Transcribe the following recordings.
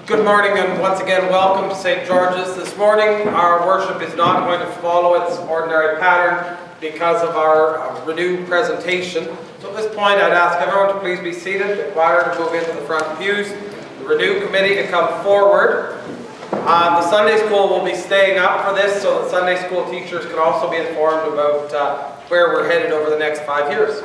Good morning and once again welcome to St. George's. This morning our worship is not going to follow its ordinary pattern because of our Renew presentation. So at this point I'd ask everyone to please be seated, the choir to move into the front pews, the Renew committee to come forward. The Sunday school will be staying up for this so that Sunday school teachers can also be informed about where we're headed over the next 5 years.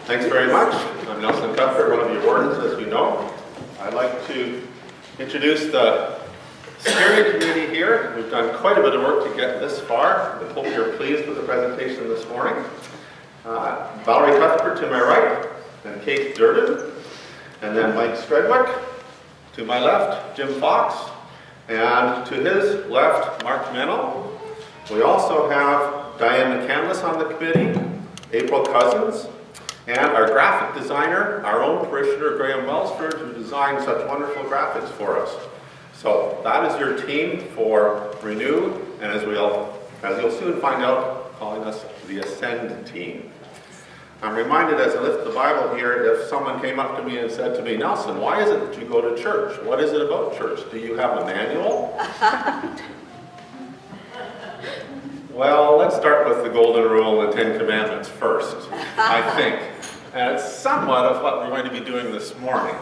Thanks very much. I'm Nelson Cuthbert, one of your wardens, as you know. I'd like to introduce the steering committee here. We've done quite a bit of work to get this far. I hope you're pleased with the presentation this morning. Valerie Cuthbert to my right, and Kate Durden, and then Mike Stredwick. To my left, Jim Fox, and to his left, Mark Mennel. We also have Diane McCandless on the committee, April Cousins, and our graphic designer, our own parishioner, Graham Wellsford, who designed such wonderful graphics for us. So that is your team for Renew, and as you'll soon find out, calling us the Ascend team. I'm reminded as I lift the Bible here, if someone came up to me and said to me, Nelson, why is it that you go to church? What is it about church? Do you have a manual? Well, let's start with the Golden Rule and the Ten Commandments first, I think. And it's somewhat of what we're going to be doing this morning.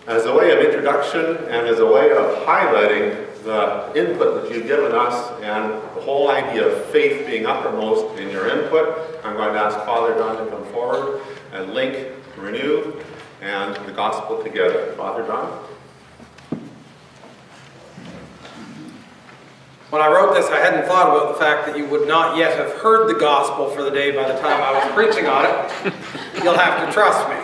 As a way of introduction and as a way of highlighting the input that you've given us and the whole idea of faith being uppermost in your input, I'm going to ask Father Don to come forward and link Renew and the gospel together. Father Don? When I wrote this, I hadn't thought about the fact that you would not yet have heard the gospel for the day by the time I was preaching on it. You'll have to trust me.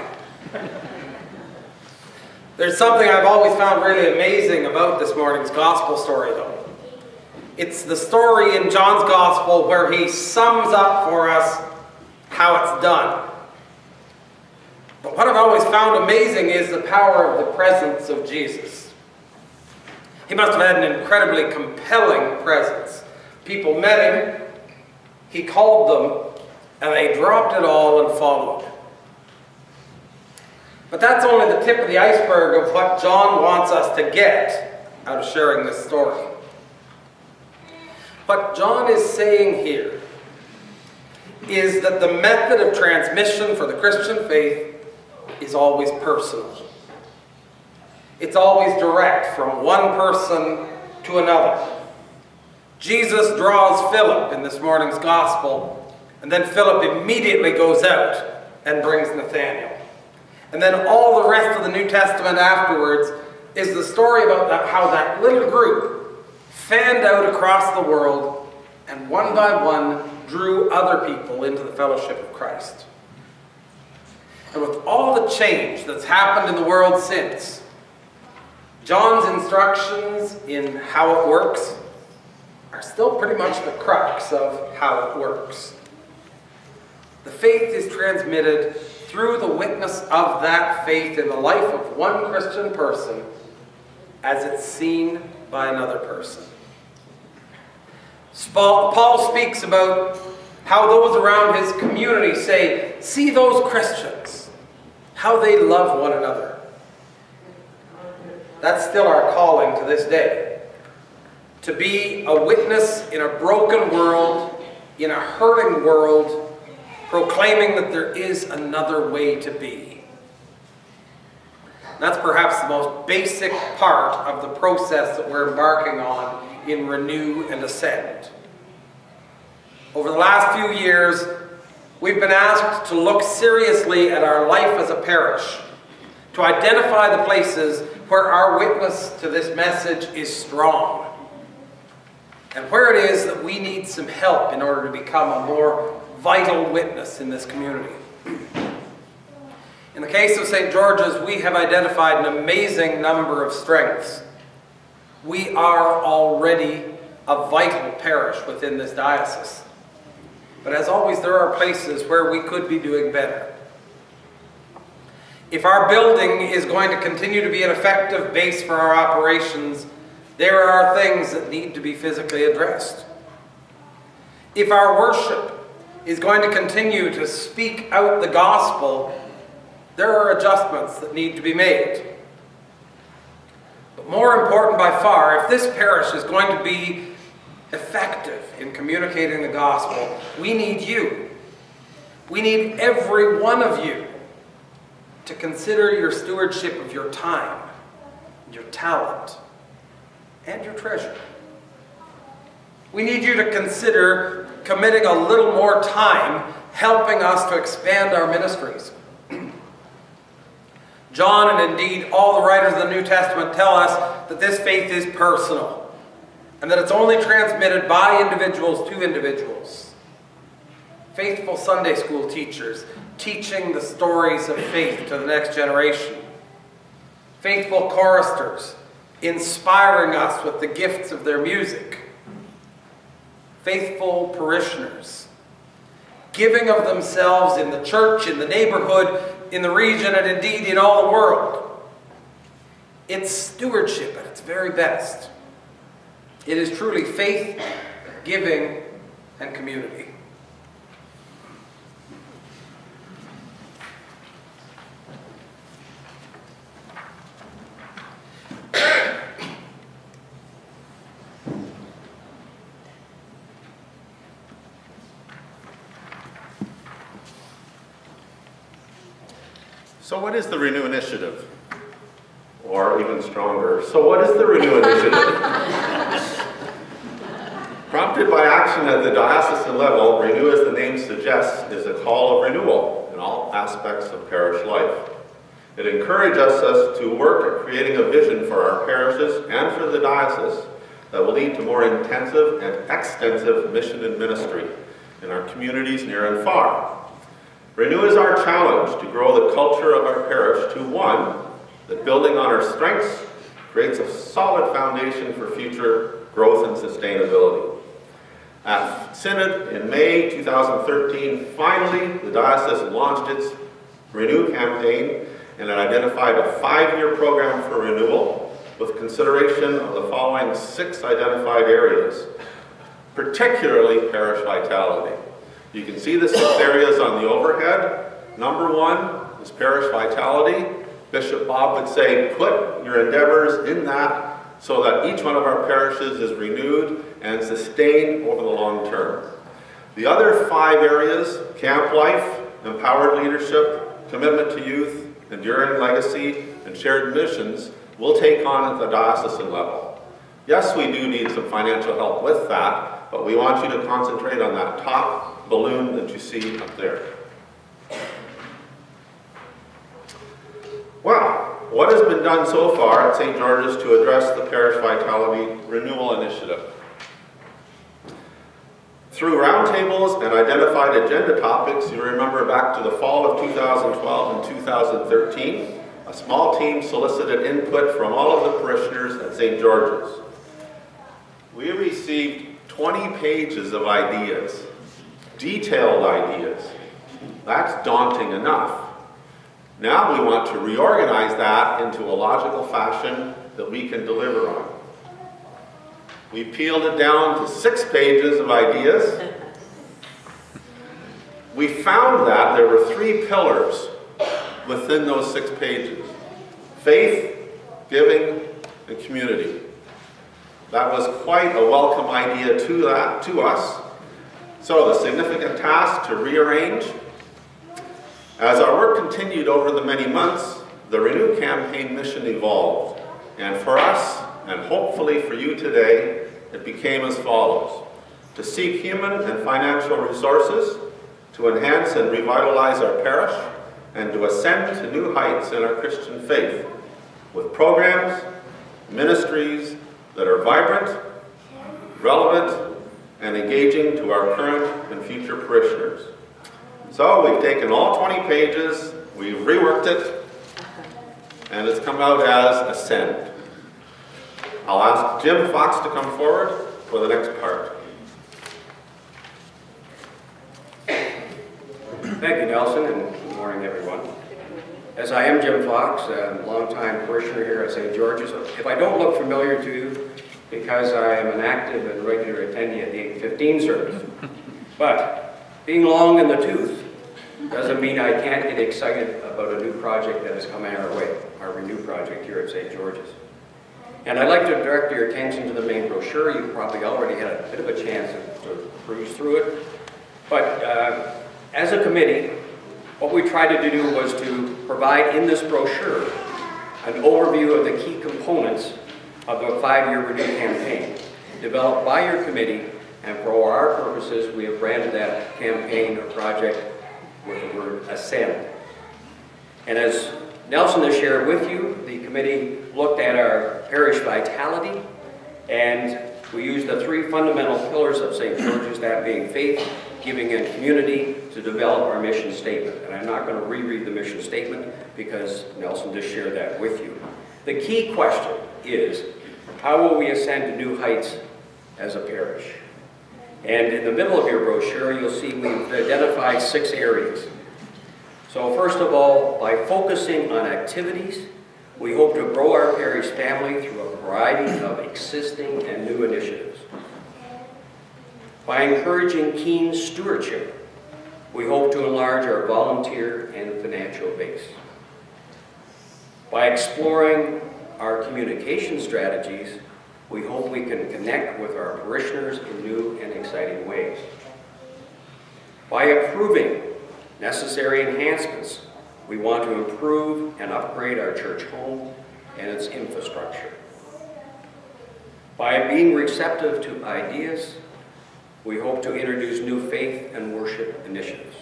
There's something I've always found really amazing about this morning's gospel story, though. It's the story in John's gospel where he sums up for us how it's done. But what I've always found amazing is the power of the presence of Jesus. He must have had an incredibly compelling presence. People met him, he called them, and they dropped it all and followed. But that's only the tip of the iceberg of what John wants us to get out of sharing this story. What John is saying here is that the method of transmission for the Christian faith is always personal. It's always direct from one person to another. Jesus draws Philip in this morning's gospel, and then Philip immediately goes out and brings Nathanael. And then all the rest of the New Testament afterwards is the story about how that little group fanned out across the world and one by one drew other people into the fellowship of Christ. And with all the change that's happened in the world since, John's instructions in how it works are still pretty much the crux of how it works. The faith is transmitted through the witness of that faith in the life of one Christian person as it's seen by another person. Paul speaks about how those around his community say, see those Christians, how they love one another. That's still our calling to this day. To be a witness in a broken world, in a hurting world, proclaiming that there is another way to be. That's perhaps the most basic part of the process that we're embarking on in Renew and Ascend. Over the last few years, we've been asked to look seriously at our life as a parish, to identify the places where our witness to this message is strong, and where it is that we need some help in order to become a more vital witness in this community. In the case of St. George's, we have identified an amazing number of strengths. We are already a vital parish within this diocese. But as always, there are places where we could be doing better. If our building is going to continue to be an effective base for our operations, there are things that need to be physically addressed. If our worship is going to continue to speak out the gospel, there are adjustments that need to be made. But more important by far, if this parish is going to be effective in communicating the gospel, we need you. We need every one of you to consider your stewardship of your time, your talent, and your treasure. We need you to consider committing a little more time helping us to expand our ministries. John, and indeed all the writers of the New Testament, tell us that this faith is personal and that it's only transmitted by individuals to individuals. Faithful Sunday school teachers teaching the stories of faith to the next generation. Faithful choristers inspiring us with the gifts of their music. Faithful parishioners giving of themselves in the church, in the neighborhood, in the region, and indeed in all the world. It's stewardship at its very best. It is truly faith, giving, and community. So what is the Renew Initiative? Or even stronger, so what is the Renew Initiative? Prompted by action at the diocesan level, Renew, as the name suggests, is a call of renewal in all aspects of parish life. It encourages us to work at creating a vision for our parishes and for the diocese that will lead to more intensive and extensive mission and ministry in our communities near and far. Renew is our challenge to grow the culture of our parish to one that, building on our strengths, creates a solid foundation for future growth and sustainability. At Synod in May 2013, finally, the diocese launched its Renew campaign, and it identified a 5-year program for renewal with consideration of the following 6 identified areas, particularly parish vitality. You can see the 6 areas on the overhead. Number 1 is parish vitality. Bishop Bob would say, put your endeavors in that so that each one of our parishes is renewed and sustained over the long term. The other 5 areas, camp life, empowered leadership, commitment to youth, enduring legacy, and shared missions, we'll take on at the diocesan level. Yes, we do need some financial help with that, but we want you to concentrate on that top balloon that you see up there. Well, what has been done so far at St. George's to address the Parish Vitality Renewal Initiative? Through roundtables and identified agenda topics, you remember back to the fall of 2012 and 2013, a small team solicited input from all of the parishioners at St. George's. We received 20 pages of ideas. Detailed ideas. That's daunting enough. Now we want to reorganize that into a logical fashion that we can deliver on. We peeled it down to 6 pages of ideas. We found that there were 3 pillars within those 6 pages: faith, giving, and community. That was quite a welcome idea to us. So the significant task to rearrange. As our work continued over the many months, the Renew campaign mission evolved. And for us, and hopefully for you today, it became as follows: to seek human and financial resources, to enhance and revitalize our parish, and to ascend to new heights in our Christian faith, with programs, ministries that are vibrant, relevant, and engaging to our current and future parishioners. So we've taken all 20 pages, we've reworked it, and it's come out as Ascend. I'll ask Jim Fox to come forward for the next part. Thank you, Nelson, and good morning, everyone. As I am Jim Fox, a longtime parishioner here at St. George's, if I don't look familiar to you, because I am an active and regular attendee at the 8:15 service. But being long in the tooth doesn't mean I can't get excited about a new project that is coming our way, our Renew project here at St. George's. And I'd like to direct your attention to the main brochure. You probably already had a bit of a chance to cruise through it. But as a committee, what we tried to do was to provide in this brochure an overview of the key components of the 5-year Renew campaign, developed by your committee, and for our purposes, we have branded that campaign or project with the word Ascend. And as Nelson has shared with you, the committee looked at our parish vitality, and we used the 3 fundamental pillars of St. George's, that being faith, giving, and community, to develop our mission statement. And I'm not going to reread the mission statement because Nelson just shared that with you. The key question is, how will we ascend to new heights as a parish? And in the middle of your brochure, you'll see we've identified 6 areas. So first of all, by focusing on activities, we hope to grow our parish family through a variety of existing and new initiatives. By encouraging keen stewardship, we hope to enlarge our volunteer and financial base. By exploring our communication strategies, we hope we can connect with our parishioners in new and exciting ways. By approving necessary enhancements, we want to improve and upgrade our church home and its infrastructure. By being receptive to ideas, we hope to introduce new faith and worship initiatives.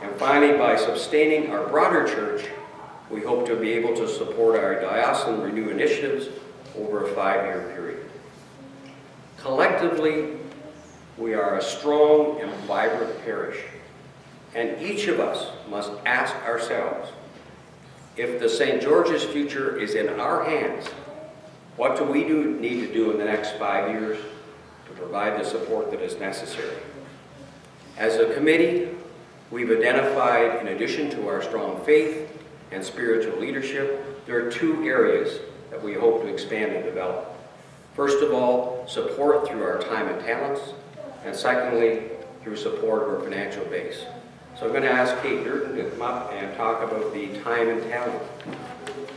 And finally, by sustaining our broader church, we hope to be able to support our diocesan Renew initiatives over a 5-year period. Collectively, we are a strong and vibrant parish, and each of us must ask ourselves, if the St. George's future is in our hands, what do we need to do in the next 5 years to provide the support that is necessary? As a committee, we've identified, in addition to our strong faith and spiritual leadership, there are 2 areas that we hope to expand and develop. First of all, support through our time and talents, and secondly, through support of our financial base. So I'm going to ask Kate Durden to come up and talk about the time and talent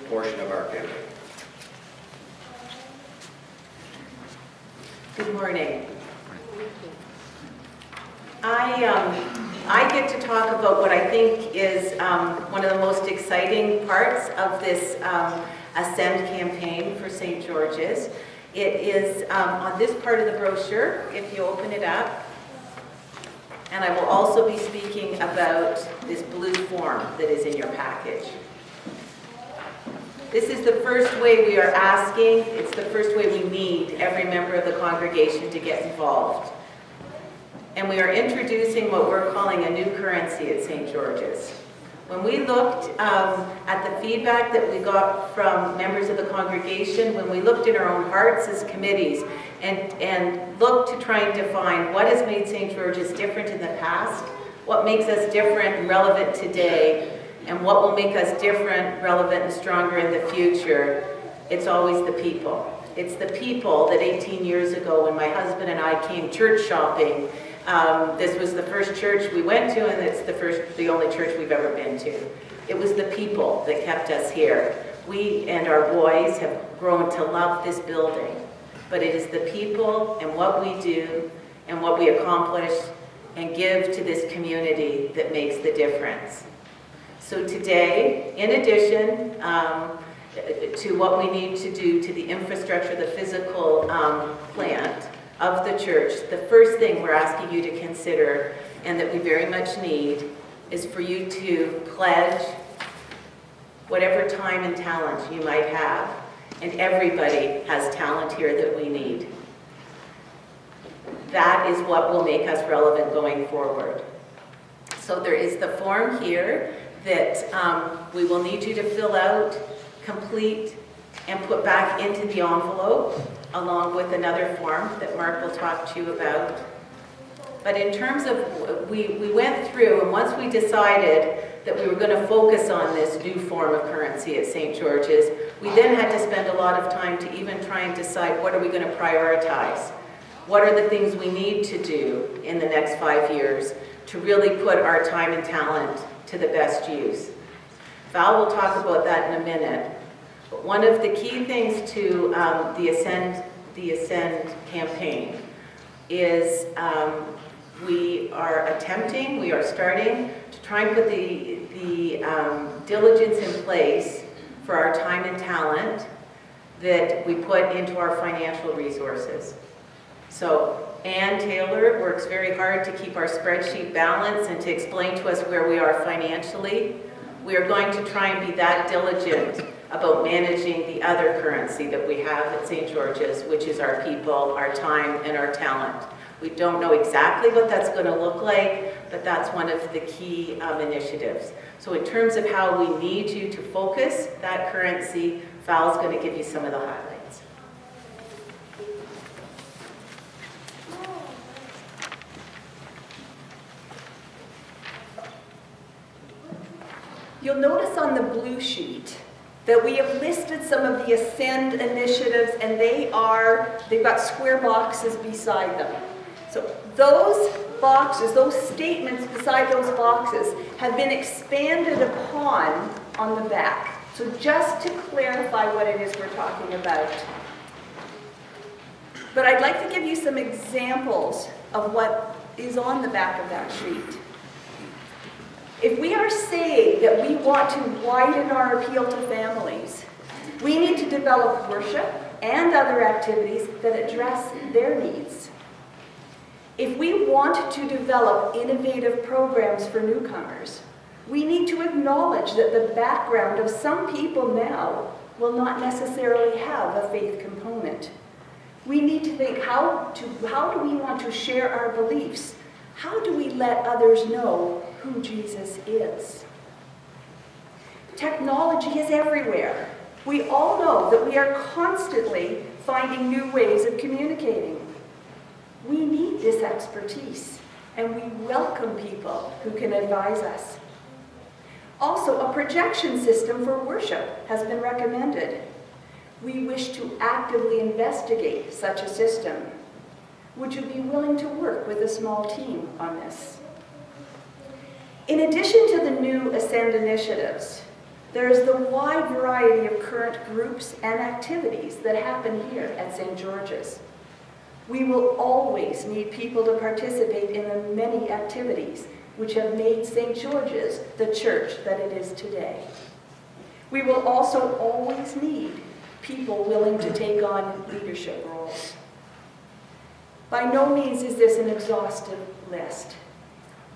portion of our campaign. Good morning. I get to talk about what I think is one of the most exciting parts of this Ascend campaign for St. George's. It is on this part of the brochure, if you open it up. And I will also be speaking about this blue form that is in your package. This is the first way we are asking, it's the first way we need every member of the congregation to get involved. And we are introducing what we're calling a new currency at St. George's. When we looked at the feedback that we got from members of the congregation, when we looked in our own hearts as committees and looked to try and define what has made St. George's different in the past, what makes us different and relevant today, and what will make us different, relevant, and stronger in the future, it's always the people. It's the people that 18 years ago, when my husband and I came church shopping, this was the first church we went to, and it's the only church we've ever been to. It was the people that kept us here. We and our boys have grown to love this building, but it is the people and what we do and what we accomplish and give to this community that makes the difference. So today, in addition to what we need to do to the infrastructure, the physical plant of the church, the first thing we're asking you to consider, and that we very much need, is for you to pledge whatever time and talent you might have. And everybody has talent here that we need. That is what will make us relevant going forward. So there is the form here that we will need you to fill out, complete, and put back into the envelope, along with another form that Mark will talk to you about. But in terms of, we went through, and once we decided that we were going to focus on this new form of currency at St. George's, we then had to spend a lot of time to even try and decide what are we going to prioritize. What are the things we need to do in the next 5 years to really put our time and talent to the best use. Val will talk about that in a minute. But one of the key things to the Ascend campaign is we are starting to try and put the diligence in place for our time and talent that we put into our financial resources. So Ann Taylor works very hard to keep our spreadsheet balanced and to explain to us where we are financially. We are going to try and be that diligent about managing the other currency that we have at St. George's, which is our people, our time, and our talent. We don't know exactly what that's going to look like, but that's one of the key initiatives. So in terms of how we need you to focus that currency, Val's going to give you some of the highlights. You'll notice on the blue sheet that we have listed some of the Ascend initiatives, and they've got square boxes beside them. So those boxes, those statements beside those boxes have been expanded upon on the back. So just to clarify what it is we're talking about. But I'd like to give you some examples of what is on the back of that sheet. If we are saying that we want to widen our appeal to families, we need to develop worship and other activities that address their needs. If we want to develop innovative programs for newcomers, we need to acknowledge that the background of some people now will not necessarily have a faith component. We need to think, how do we want to share our beliefs? How do we let others know who Jesus is? Technology is everywhere. We all know that we are constantly finding new ways of communicating. We need this expertise, and we welcome people who can advise us. Also, a projection system for worship has been recommended. We wish to actively investigate such a system. Would you be willing to work with a small team on this? In addition to the new Ascend initiatives, there is the wide variety of current groups and activities that happen here at St. George's. We will always need people to participate in the many activities which have made St. George's the church that it is today. We will also always need people willing to take on leadership roles. By no means is this an exhaustive list.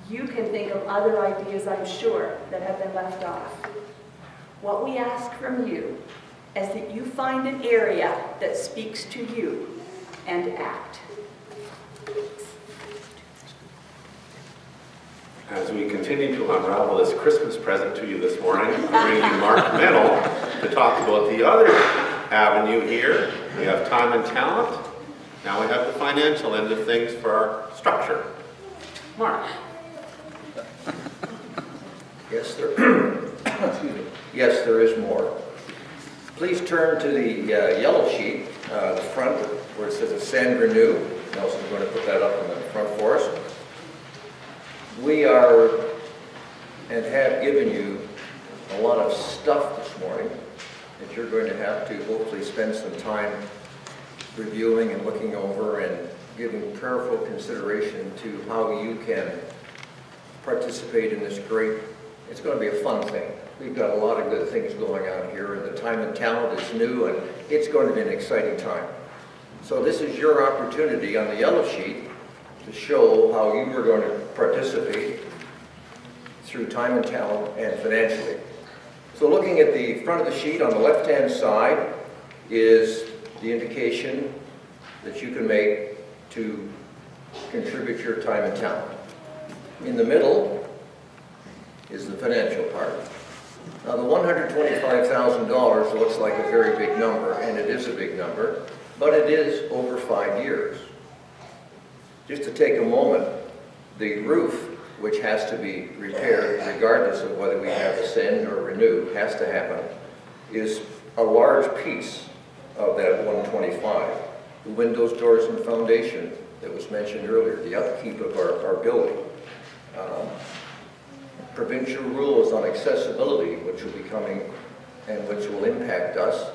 You can think of other ideas, I'm sure, that have been left off. What we ask from you is that you find an area that speaks to you and act. As we continue to unravel this Christmas present to you this morning, I'm bringing Mark Mennel to talk about the other avenue here. We have time and talent. Now we have the financial end of things for our structure. Mark. Yes, yes, there is more. Please turn to the yellow sheet, the front, where it says Ascend Renew. Nelson's going to put that up in the front for us. We are and have given you a lot of stuff this morning that you're going to have to hopefully spend some time reviewing and looking over and giving prayerful consideration to how you can participate in this great, it's going to be a fun thing. We've got a lot of good things going on here, and the time and talent is new, and it's going to be an exciting time. So this is your opportunity on the yellow sheet to show how you are going to participate through time and talent and financially. So looking at the front of the sheet on the left-hand side is the indication that you can make to contribute your time and talent. In the middle is the financial part. Now the $125,000 looks like a very big number, and it is a big number, but it is over 5 years. Just to take a moment The roof, which has to be repaired regardless of whether we have ascend or renew, has to happen, is a large piece of that 125. The windows, doors, and foundation that was mentioned earlier, the upkeep of our building. Provincial rules on accessibility, which will be coming and which will impact us,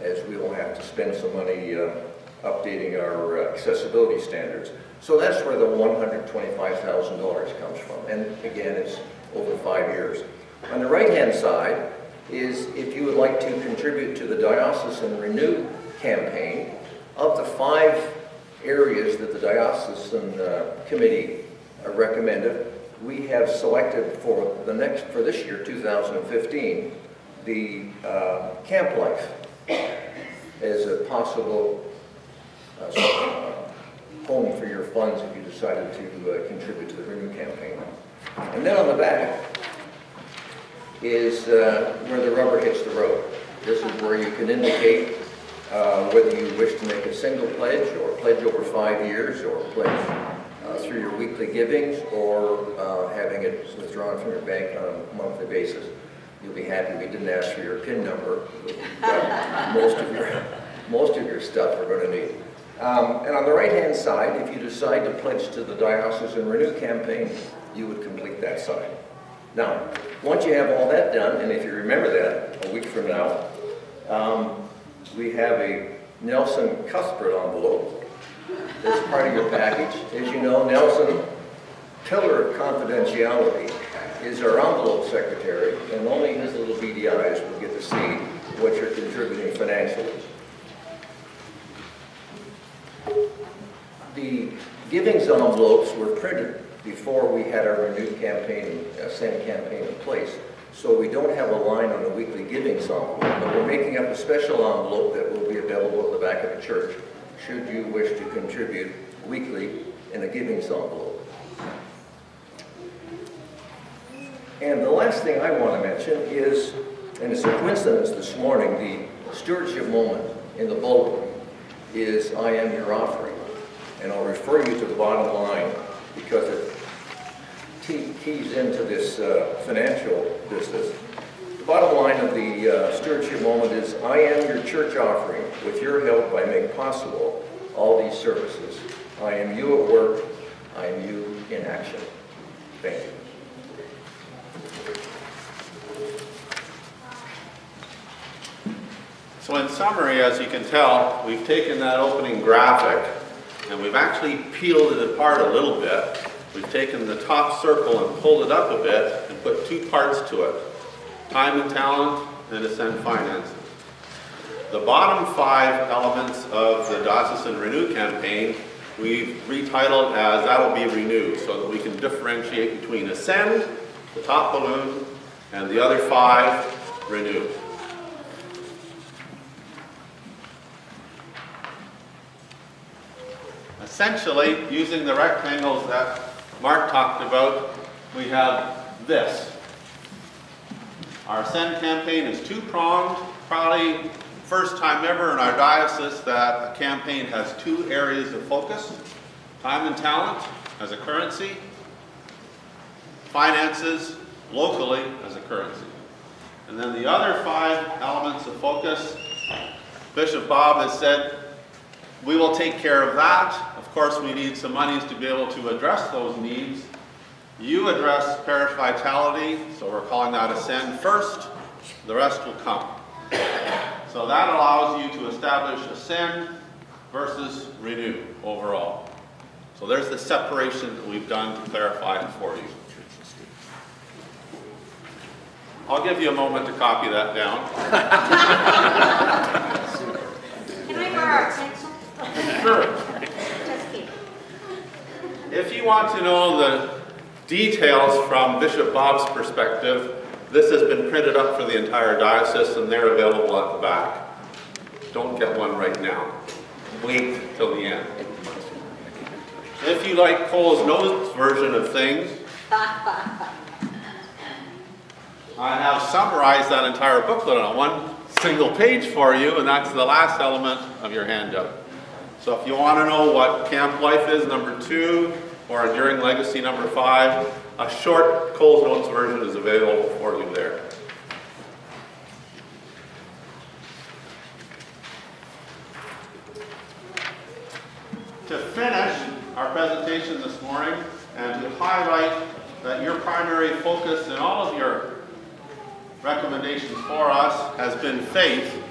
as we will have to spend some money updating our accessibility standards. So that's where the $125,000 comes from. And again, it's over 5 years. On the right-hand side is if you would like to contribute to the Diocesan Renew campaign. Of the 5 areas that the Diocesan Committee recommended, we have selected for this year, 2015, the camp life as a possible home for your funds if you decided to contribute to the Renew campaign. And then on the back is where the rubber hits the road. This is where you can indicate whether you wish to make a single pledge or pledge over 5 years or pledge through your weekly givings or having it withdrawn from your bank on a monthly basis. You'll be happy we didn't ask for your PIN number. Most of your stuff we're going to need. And on the right-hand side, if you decide to pledge to the Diocesan Renew campaign, you would complete that side. Now, once you have all that done, and if you remember that a week from now, we have a Nelson Cuthbert envelope as part of your package. As you know, Nelson, pillar of confidentiality, is our envelope secretary, and only his little beady eyes will get to see what you're contributing financially. The givings envelopes were printed before we had our Renew campaign, Ascend campaign in place. So we don't have a line on the weekly givings envelope, but we're making up a special envelope that will be available at the back of the church should you wish to contribute weekly in a givings envelope. And the last thing I want to mention is, and it's a coincidence this morning, the stewardship moment in the bulletin is I am your offering. And I'll refer you to the bottom line because it keys into this financial business. The bottom line of the stewardship moment is I am your church offering. With your help, I make possible all these services. I am you at work. I am you in action. Thank you. So in summary, as you can tell, we've taken that opening graphic and we've actually peeled it apart a little bit. We've taken the top circle and pulled it up a bit and put 2 parts to it: time and talent and Ascend finances. The bottom 5 elements of the Diocesan Renew campaign we've retitled as That'll Be Renewed, so that we can differentiate between Ascend, the top balloon, and the other 5, Renew. Essentially, using the rectangles that Mark talked about, we have this. Our Ascend campaign is 2-pronged, probably first time ever in our diocese that a campaign has 2 areas of focus: time and talent as a currency, finances locally as a currency. And then the other 5 elements of focus, Bishop Bob has said, we will take care of that. Of course, we need some monies to be able to address those needs. You address parish vitality, so we're calling that Ascend first. The rest will come. So that allows you to establish Ascend versus Renew overall. So there's the separation that we've done to clarify it for you. I'll give you a moment to copy that down. Can I borrow a pencil? Sure. Just kidding. If you want to know the details from Bishop Bob's perspective, this has been printed up for the entire diocese and they're available at the back. Don't get one right now. Wait till the end. If you like Cole's Notes version of things, I have summarized that entire booklet on one single page for you, and that's the last element of your handout. So if you want to know what camp life is, number 2, or Enduring Legacy number 5. A short Coles Notes version is available for you there. To finish our presentation this morning and to highlight that your primary focus in all of your recommendations for us has been faith,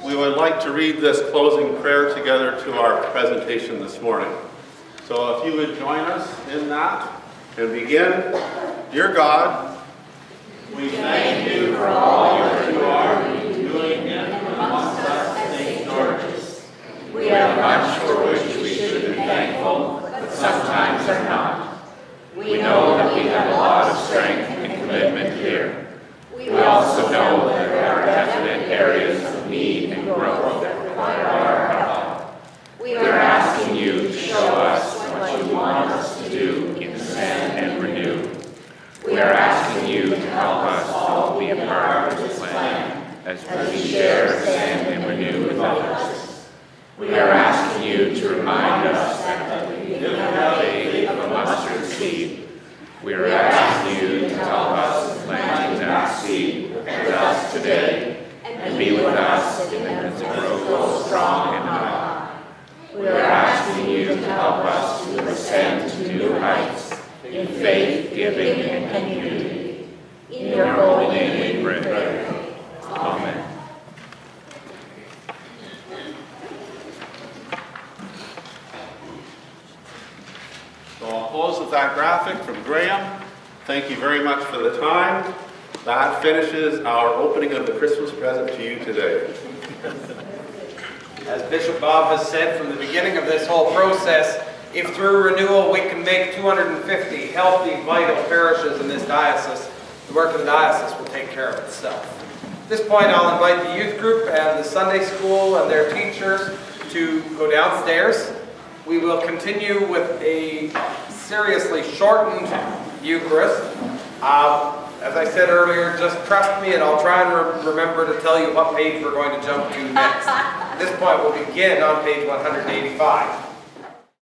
we would like to read this closing prayer together to our presentation this morning. So if you would join us in that and begin. Dear God, we thank you for all that you are doing amongst us at St. George's. We have much for which we should be thankful, but sometimes are not. We know that we have a lot of strength and commitment here. We also know that there are definite areas of need and growth that require our help. We are asking you to show us what you want us to do in Send and Renew. We are asking you to help us all be a part of this plan as we share Send and Renew with others. We are asking you to remind us that we have faith of a mustard seed. We are asking you to help us plant that seed with us today and be with us in as it grows strong and high. We are asking you to help us to ascend to new heights in faith, giving, and community. In your holy name we pray. Amen. So I'll close with that graphic from Graham. Thank you very much for the time. That finishes our opening of the Christmas present to you today. As Bishop Bob has said from the beginning of this whole process, if through renewal we can make 250 healthy, vital parishes in this diocese, the work of the diocese will take care of itself. At this point, I'll invite the youth group and the Sunday school and their teachers to go downstairs. We will continue with a seriously shortened Eucharist. As I said earlier, just trust me and I'll try and remember to tell you what page we're going to jump to next. At this point, we'll begin on page 185.